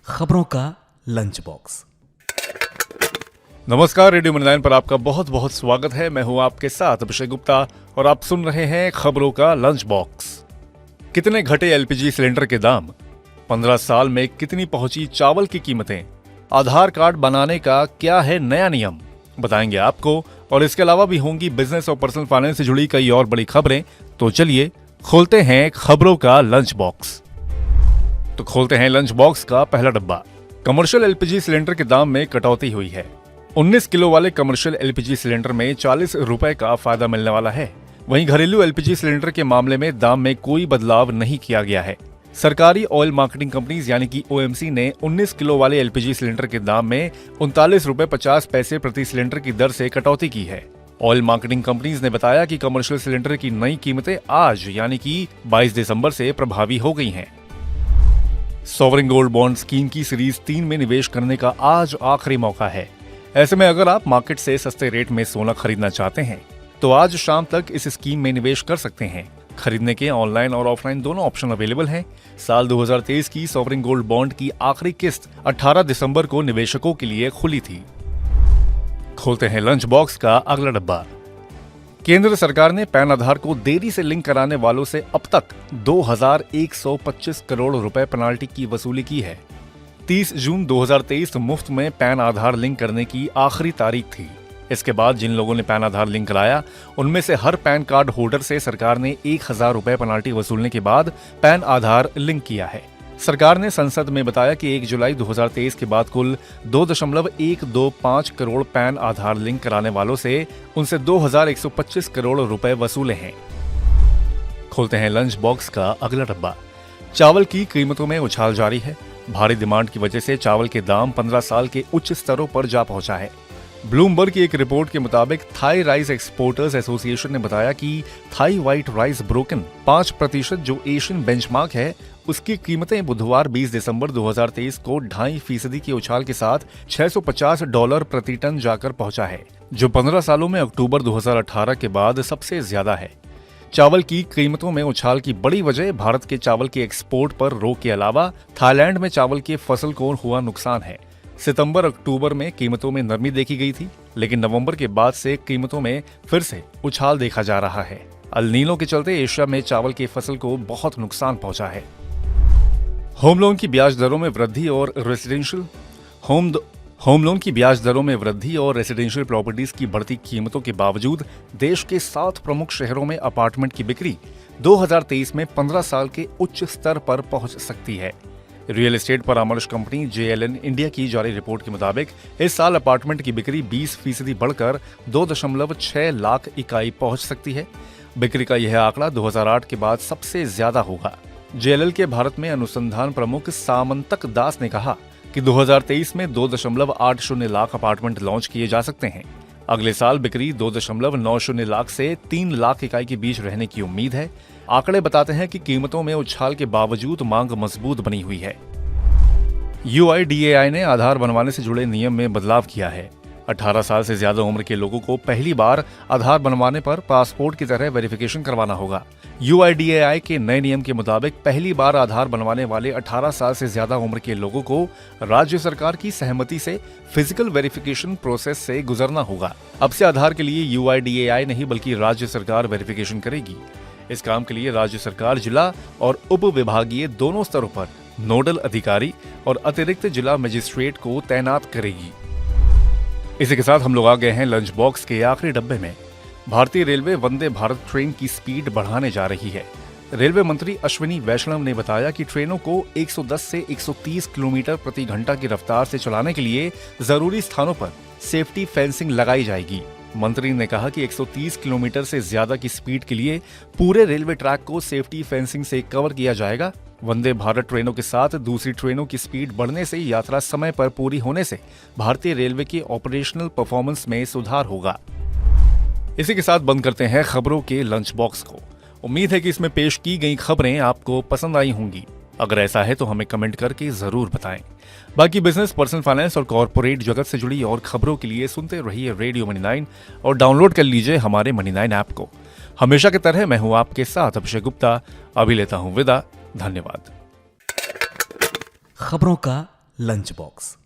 खबरों का lunch box. नमस्कार, रेडियो मनी 9 पर आपका बहुत बहुत स्वागत है। मैं हूं आपके साथ अभिषेक गुप्ता और आप सुन रहे हैं खबरों का लंच बॉक्स। कितने घटे एलपीजी सिलेंडर के दाम, 15 साल में कितनी पहुंची चावल की कीमतें, आधार कार्ड बनाने का क्या है नया नियम, बताएंगे आपको। और इसके अलावा भी होंगी बिजनेस और पर्सनल फाइनेंस से जुड़ी कई और बड़ी खबरें। तो चलिए खोलते हैं खबरों का लंच बॉक्स। तो खोलते हैं लंच बॉक्स का पहला डब्बा। कमर्शियल एलपीजी सिलेंडर के दाम में कटौती हुई है। 19 किलो वाले कमर्शियल एलपीजी सिलेंडर में 40 रुपए का फायदा मिलने वाला है। वहीं घरेलू एलपीजी सिलेंडर के मामले में दाम में कोई बदलाव नहीं किया गया है। सरकारी ऑयल मार्केटिंग कंपनीज यानी कि ओएमसी ने 19 किलो वाले एलपीजी सिलेंडर के दाम में 39.50 रुपए प्रति सिलेंडर की दर से कटौती की है। ऑयल मार्केटिंग कंपनीज ने बताया कि कमर्शियल सिलेंडर की नई कीमतें आज यानी कि 22 दिसंबर से प्रभावी हो गई हैं। सॉवरिन गोल्ड बॉन्ड स्कीम की सीरीज 3 में निवेश करने का आज आखिरी मौका है। ऐसे में अगर आप मार्केट से सस्ते रेट में सोना खरीदना चाहते हैं तो आज शाम तक इस स्कीम में निवेश कर सकते हैं। खरीदने के ऑनलाइन और ऑफलाइन दोनों ऑप्शन अवेलेबल हैं। साल 2023 की सॉवरिन गोल्ड बॉन्ड की आखिरी किस्त 18 दिसंबर को निवेशकों के लिए खुली थी। खोलते हैं लंच बॉक्स का अगला डब्बा। केंद्र सरकार ने पैन आधार को देरी से लिंक कराने वालों से अब तक 2125 करोड़ रुपए पेनाल्टी की वसूली की है। 30 जून 2023 मुफ्त में पैन आधार लिंक करने की आखिरी तारीख थी। इसके बाद जिन लोगों ने पैन आधार लिंक कराया उनमें से हर पैन कार्ड होल्डर से सरकार ने 1000 रुपए पेनाल्टी वसूलने के बाद पैन आधार लिंक किया है। सरकार ने संसद में बताया कि 1 जुलाई 2023 के बाद कुल 2.125 करोड़ पैन आधार लिंक कराने वालों से उनसे 2125 करोड़ रुपए वसूले हैं। खोलते हैं लंच बॉक्स का अगला डब्बा। चावल की कीमतों में उछाल जारी है। भारी डिमांड की वजह से चावल के दाम 15 साल के उच्च स्तरों पर जा पहुंचा है। ब्लूमबर्ग की एक रिपोर्ट के मुताबिक थाई राइस एक्सपोर्टर्स एसोसिएशन ने बताया कि थाई व्हाइट राइस ब्रोकन 5% जो एशियन बेंचमार्क है उसकी कीमतें बुधवार 20 दिसंबर 2023 को 2.5% के उछाल के साथ $650 प्रति टन जाकर पहुंचा है, जो 15 सालों में अक्टूबर 2018 के बाद सबसे ज्यादा है। चावल की कीमतों में उछाल की बड़ी वजह भारत के चावल के एक्सपोर्ट पर रोक के अलावा थाईलैंड में चावल की फसल को हुआ नुकसान है। सितंबर अक्टूबर में कीमतों में नरमी देखी गई थी, लेकिन नवंबर के बाद से कीमतों में फिर से उछाल देखा जा रहा है। अल नीनो के चलते एशिया में चावल की फसल को बहुत नुकसान पहुंचा है। होम लोन की ब्याज दरों में वृद्धि और रेसिडेंशियल प्रॉपर्टीज की बढ़ती कीमतों के बावजूद देश के 7 प्रमुख शहरों में अपार्टमेंट की बिक्री 2023 में 15 साल के उच्च स्तर पर पहुंच सकती है। रियल एस्टेट परामर्श कंपनी JLN इंडिया की जारी रिपोर्ट के मुताबिक इस साल अपार्टमेंट की बिक्री 20% बढ़कर 2.6 लाख इकाई पहुंच सकती है। बिक्री का यह आंकड़ा 2008 के बाद सबसे ज्यादा होगा। JLL के भारत में अनुसंधान प्रमुख सामंतक दास ने कहा कि 2023 में 2.80 लाख अपार्टमेंट लॉन्च किए जा सकते हैं। अगले साल बिक्री 2.90 लाख से 3 लाख इकाई के बीच रहने की उम्मीद है। आंकड़े बताते हैं कि कीमतों में उछाल के बावजूद मांग मजबूत बनी हुई है। UIDAI ने आधार बनवाने से जुड़े नियम में बदलाव किया है। 18 साल से ज्यादा उम्र के लोगों को पहली बार आधार बनवाने पर पासपोर्ट की तरह वेरिफिकेशन करवाना होगा। UIDAI के नए नियम के मुताबिक पहली बार आधार बनवाने वाले 18 साल से ज्यादा उम्र के लोगों को राज्य सरकार की सहमति से फिजिकल वेरिफिकेशन प्रोसेस से गुजरना होगा। अब से आधार के लिए UIDAI नहीं बल्कि राज्य सरकार वेरिफिकेशन करेगी। इस काम के लिए राज्य सरकार जिला और उप विभागीय दोनों स्तरों पर नोडल अधिकारी और अतिरिक्त जिला मजिस्ट्रेट को तैनात करेगी। इसी के साथ हम लोग आ गए हैं लंच बॉक्स के आखिरी डब्बे में। भारतीय रेलवे वंदे भारत ट्रेन की स्पीड बढ़ाने जा रही है। रेलवे मंत्री अश्विनी वैष्णव ने बताया कि ट्रेनों को 110 से 130 किलोमीटर प्रति घंटा की रफ्तार से चलाने के लिए जरूरी स्थानों पर सेफ्टी फेंसिंग लगाई जाएगी। मंत्री ने कहा कि 130 किलोमीटर से ज्यादा की स्पीड के लिए पूरे रेलवे ट्रैक को सेफ्टी फेंसिंग से कवर किया जाएगा। वंदे भारत ट्रेनों के साथ दूसरी ट्रेनों की स्पीड बढ़ने से यात्रा समय पर पूरी होने से भारतीय रेलवे के ऑपरेशनल परफॉर्मेंस में सुधार होगा। इसी के साथ बंद करते हैं खबरों के लंच बॉक्स को। उम्मीद है कि इसमें पेश की गई खबरें आपको पसंद आई होंगी। अगर ऐसा है तो हमें कमेंट करके जरूर बताएं। बाकी बिजनेस, पर्सनल फाइनेंस और कॉर्पोरेट जगत से जुड़ी और खबरों के लिए सुनते रहिए रेडियो मनी 9 और डाउनलोड कर लीजिए हमारे मनी 9 ऐप को। हमेशा की तरह मैं हूं आपके साथ अभिषेक गुप्ता। अभी लेता हूं विदा। धन्यवाद। खबरों का लंच बॉक्स।